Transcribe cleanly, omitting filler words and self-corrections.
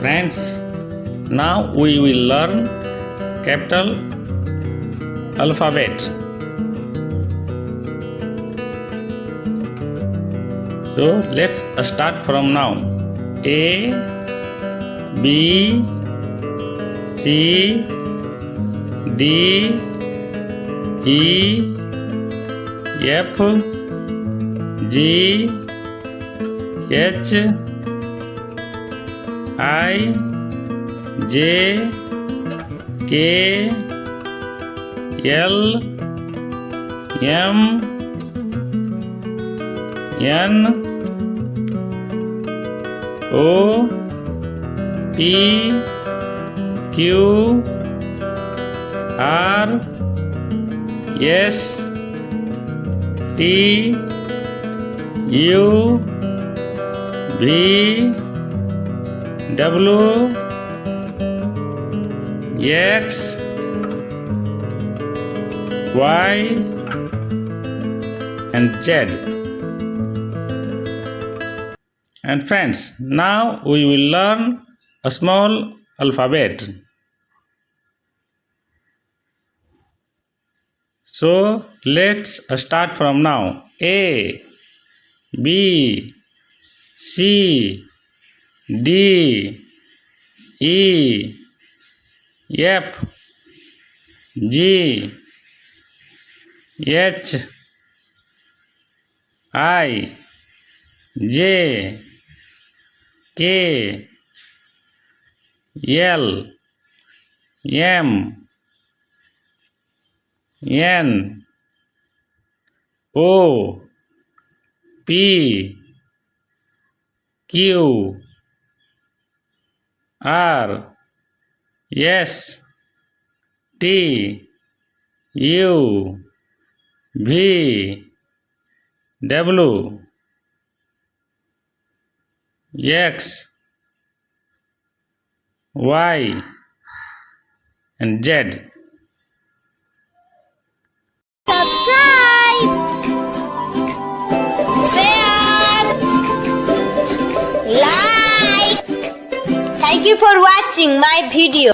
Friends, now we will learn capital alphabet. So let's start from now. A, B, C, D, E, F, G, H, I, J, K, L, M, N, O, P, Q, R, S, T, U, V, W, X, Y, and Z. And friends, now we will learn a small alphabet. So let's start from now. A, B, C, D, E, F, G, H, I, J, K, L, M, N, O, P, Q, R, S, T, U, V, W, X, Y, and Z. Subscribe, share, like. Thank you for watching my video.